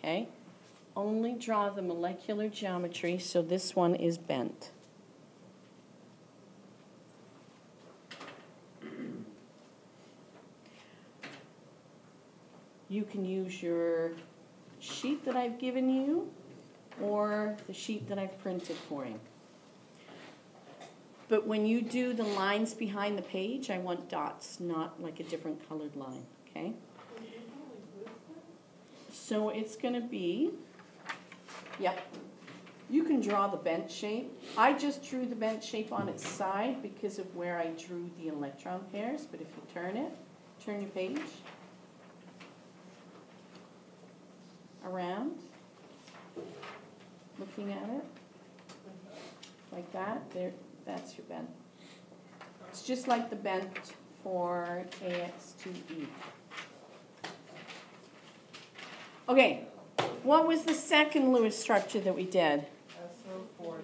okay? Only draw the molecular geometry, so this one is bent. You can use your sheet that I've given you or the sheet that I've printed for you. But when you do the lines behind the page, I want dots, not like a different colored line, okay? So it's going to be, yep, you can draw the bent shape. I just drew the bent shape on its side because of where I drew the electron pairs, but if you turn your page around, looking at it, like that, there, that's your bent. It's just like the bent for AX2E. Okay, what was the second Lewis structure that we did? SO4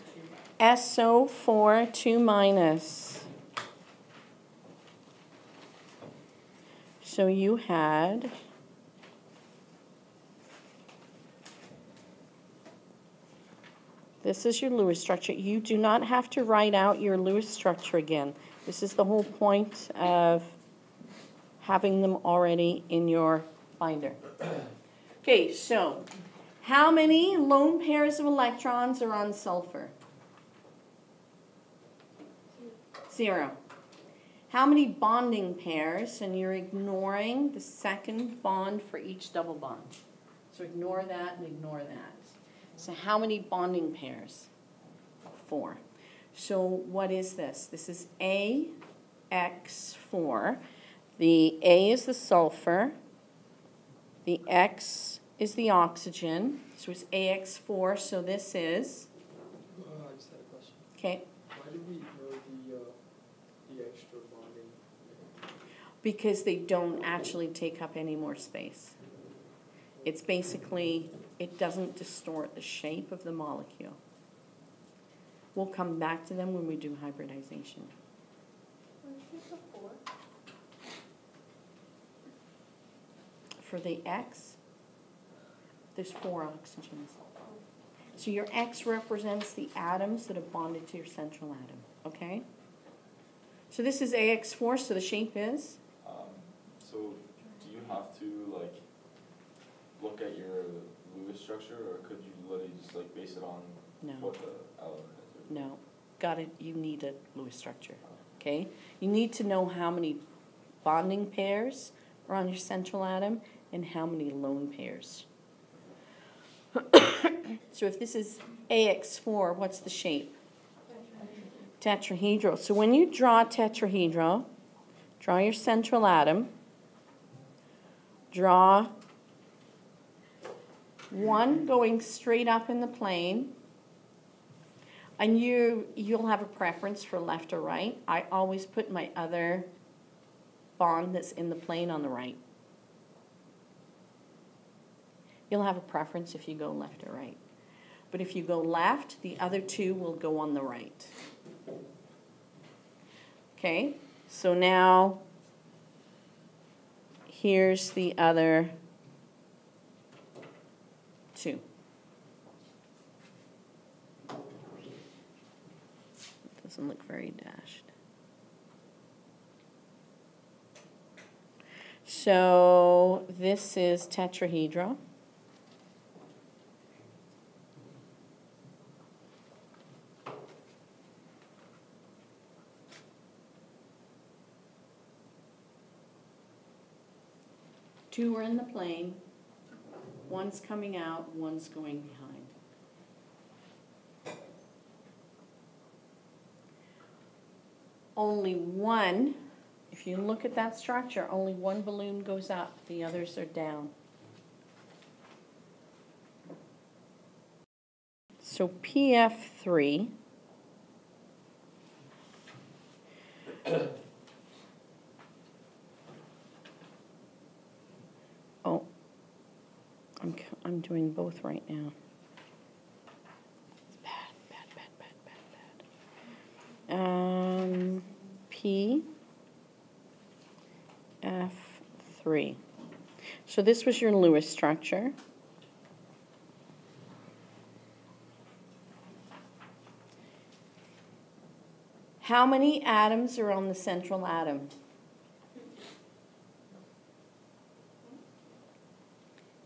SO4 2 minus. So you had this is your Lewis structure. You do not have to write out your Lewis structure again. This is the whole point of having them already in your binder. Okay, so how many lone pairs of electrons are on sulfur? 0. How many bonding pairs? And you're ignoring the second bond for each double bond. So ignore that and ignore that. So how many bonding pairs? 4. So what is this? This is AX4. The A is the sulfur. The X is the oxygen. So it's AX4. So this is? I just had a question. Okay. Why did we ignore the extra bonding? Because they don't actually take up any more space. It's basically, it doesn't distort the shape of the molecule. We'll come back to them when we do hybridization. For the X, there's 4 oxygens. So your X represents the atoms that have bonded to your central atom, okay? So this is AX4, so the shape is? So do you have to like look at your Lewis structure, or could you literally just like base it on what the element is? No, got it. You need a Lewis structure, okay? You need to know how many bonding pairs are on your central atom and how many lone pairs. So if this is AX4, what's the shape? Tetrahedral. So when you draw tetrahedral, draw your central atom, draw one going straight up in the plane, and you'll have a preference for left or right. I always put my other bond that's in the plane on the right. You'll have a preference if you go left or right. But if you go left, the other 2 will go on the right. Okay, so now here's the other 2. Doesn't look very dashed. So this is tetrahedral. Two are in the plane, one's coming out, one's going behind. Only one, if you look at that structure, only one balloon goes up, the others are down. So PF3 oh, I'm doing both right now. It's bad. PF3. So this was your Lewis structure. How many atoms are on the central atom?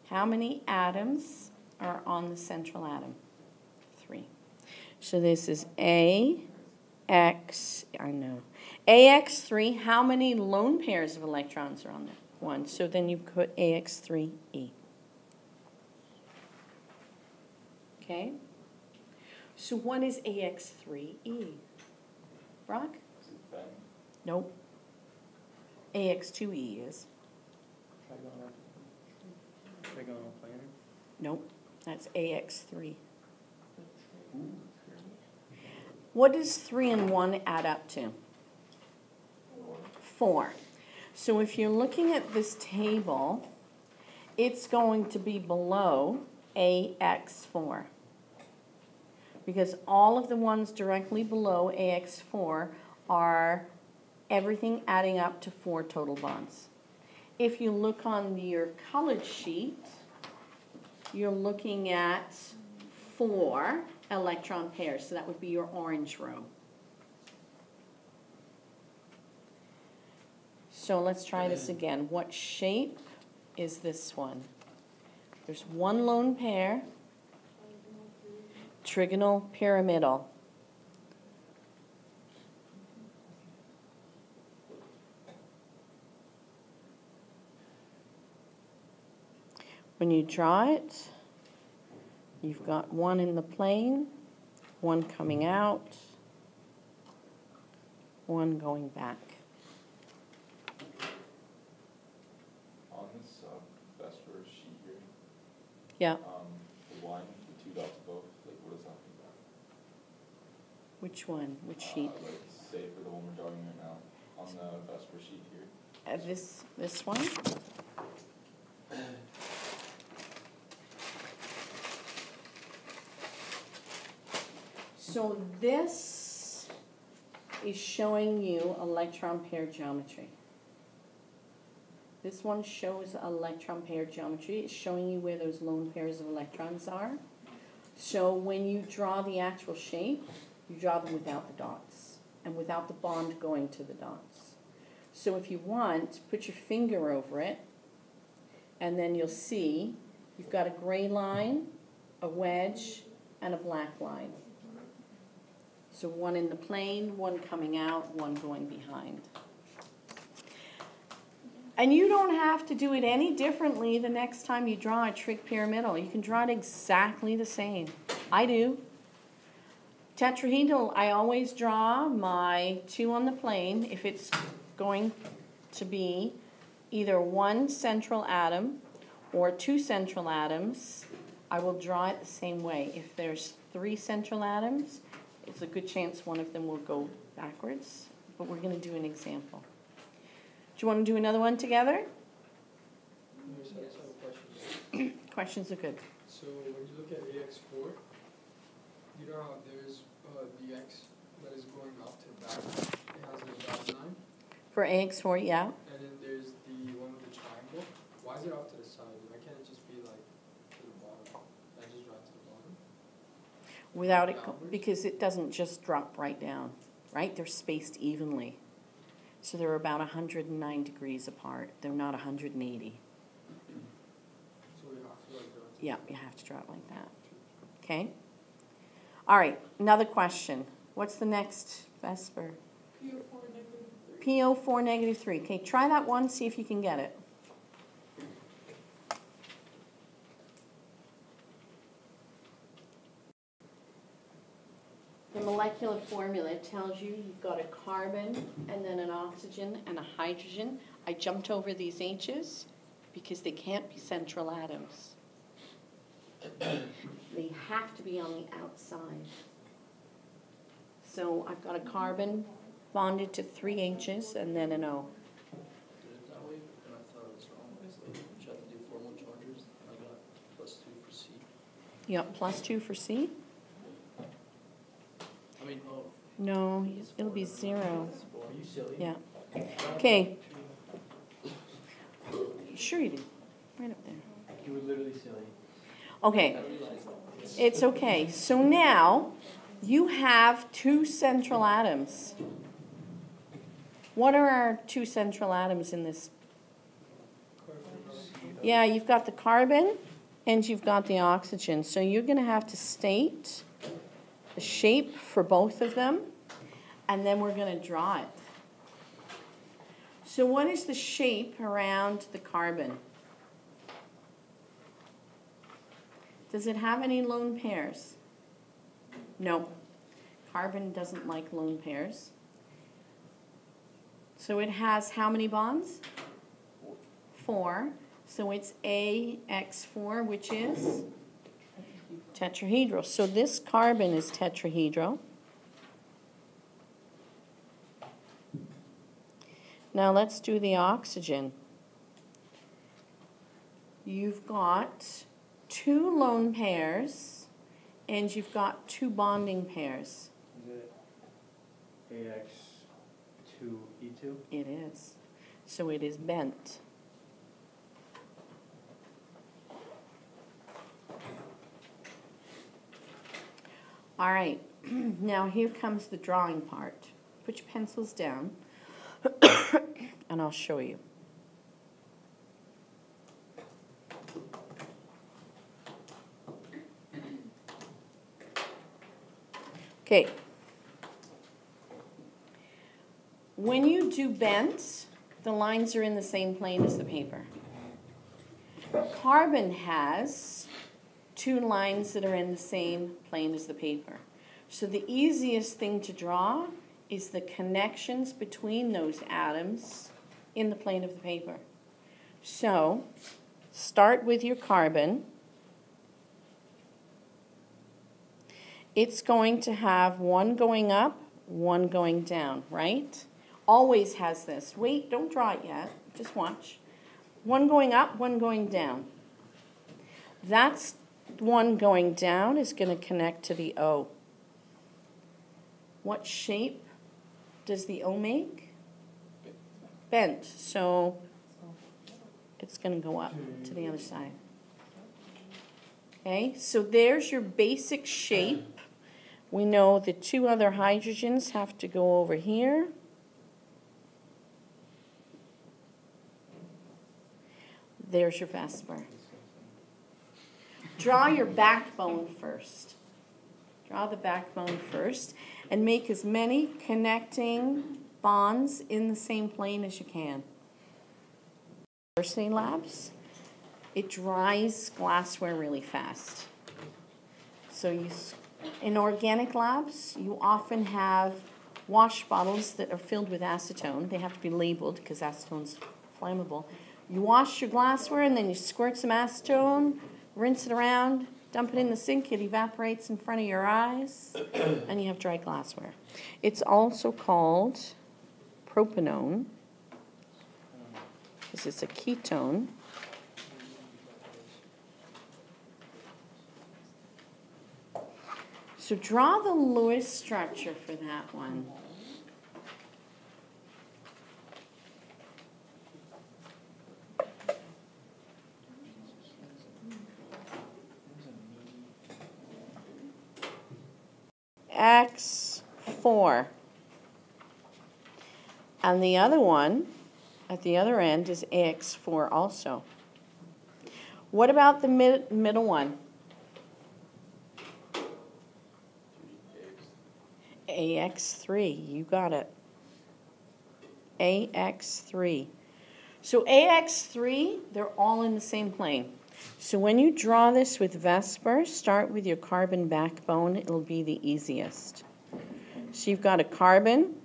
How many atoms are on the central atom? 3. So this is AX, I know. AX3, how many lone pairs of electrons are on there? 1. So then you put AX3E. Okay? So what is AX3E? Brock? Is it Ben? Nope. AX2E is. Trigonal planar. Nope. That's AX3. What does 3 and 1 add up to? 4. So if you're looking at this table, it's going to be below AX4. Because all of the ones directly below AX4 are everything adding up to 4 total bonds. If you look on your colored sheet, you're looking at 4 electron pairs. So that would be your orange row. So let's try this again. What shape is this one? There's 1 lone pair. Trigonal pyramidal. When you draw it, you've got 1 in the plane, 1 coming out, 1 going back. On this vsepr sheet here, Yeah. the line, the 2 dots above, like what does that mean? Which one? Which sheet? Like say for the one we're drawing right now, on the vsepr sheet here. This one? So this is showing you electron pair geometry. This one shows electron pair geometry. It's showing you where those lone pairs of electrons are. So when you draw the actual shape, you draw them without the dots and without the bond going to the dots. So if you want, put your finger over it, and then you'll see you've got a gray line, a wedge, and a black line. So 1 in the plane, 1 coming out, 1 going behind. And you don't have to do it any differently the next time you draw a trig pyramidal. You can draw it exactly the same. I do. Tetrahedral, I always draw my 2 on the plane if it's going to be either 1 central atom or 2 central atoms. I will draw it the same way. If there's 3 central atoms, it's a good chance one of them will go backwards, but we're going to do an example. Do you want to do another one together? Yes, I just have a question. Questions are good. So when you look at AX4, you know how there's the X that is going off to the back. It has a dotted line. For AX4, yeah. And then there's the one with the triangle. Why is it off to the side? Why can't it just be like to the bottom? Can I just draw it to the bottom? Without it, because it doesn't just drop right down, right? They're spaced evenly. So they're about 109 degrees apart. They're not 180. So we have to like draw it. Yeah, you have to draw it like that. Okay? All right, another question. What's the next vsepr? PO4 negative 3. Okay, try that one, see if you can get it. The molecular formula tells you you've got a carbon and then an oxygen and a hydrogen. I jumped over these H's because they can't be central atoms. They have to be on the outside. So I've got a carbon bonded to 3 H's and then an O. That way, and I thought it was wrong. It's like you have to do formal charges. I got +2 for C. Yep, +2 for C. I mean, oh. No, it'll be 0. Are you silly? Yeah. Okay. Sure you do. Right up there. You were literally silly. Okay. I realized that. It's okay. So now you have 2 central atoms. What are our two central atoms in this? Yeah, you've got the carbon and you've got the oxygen. So you're going to have to state the shape for both of them, and then we're going to draw it. So what is the shape around the carbon? Does it have any lone pairs? No. Carbon doesn't like lone pairs. So it has how many bonds? 4. So it's AX4, which is tetrahedral. So this carbon is tetrahedral. Now let's do the oxygen. You've got 2 lone pairs and you've got 2 bonding pairs. Is it AX2E2? It is. So it is bent. All right, now here comes the drawing part. Put your pencils down and I'll show you. Okay. When you do bent, the lines are in the same plane as the paper. Carbon has 2 lines that are in the same plane as the paper. So the easiest thing to draw is the connections between those atoms in the plane of the paper. So start with your carbon. It's going to have 1 going up, 1 going down, right? Always has this. Wait, don't draw it yet. Just watch. 1 going up, 1 going down. That's 1 going down is going to connect to the O. What shape does the O make? Bent. So it's going to go up to the other side. Okay, so there's your basic shape. We know the 2 other hydrogens have to go over here. There's your vsepr. Draw your backbone first. Draw the backbone first and make as many connecting bonds in the same plane as you can. University labs, it dries glassware really fast. So in organic labs, you often have wash bottles that are filled with acetone. They have to be labeled because acetone's flammable. You wash your glassware and then you squirt some acetone, rinse it around, dump it in the sink, it evaporates in front of your eyes, and you have dry glassware. It's also called propanone, because it's a ketone. So draw the Lewis structure for that one. X4. And the other one at the other end is AX4 also. What about the middle one? AX3, you got it. AX3. So AX3, they're all in the same plane. So when you draw this with vsepr, start with your carbon backbone. It'll be the easiest. So you've got a carbon,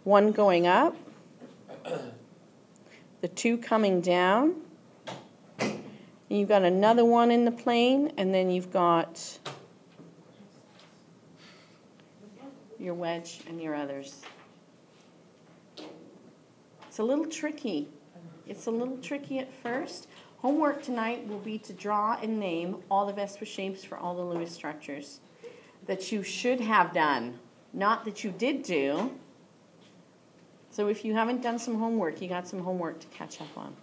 1 going up, the 2 coming down, and you've got another 1 in the plane, and then you've got your wedge and your others. It's a little tricky. It's a little tricky at first. Homework tonight will be to draw and name all the vsepr shapes for all the Lewis structures that you should have done, not that you did do. So if you haven't done some homework, you got some homework to catch up on.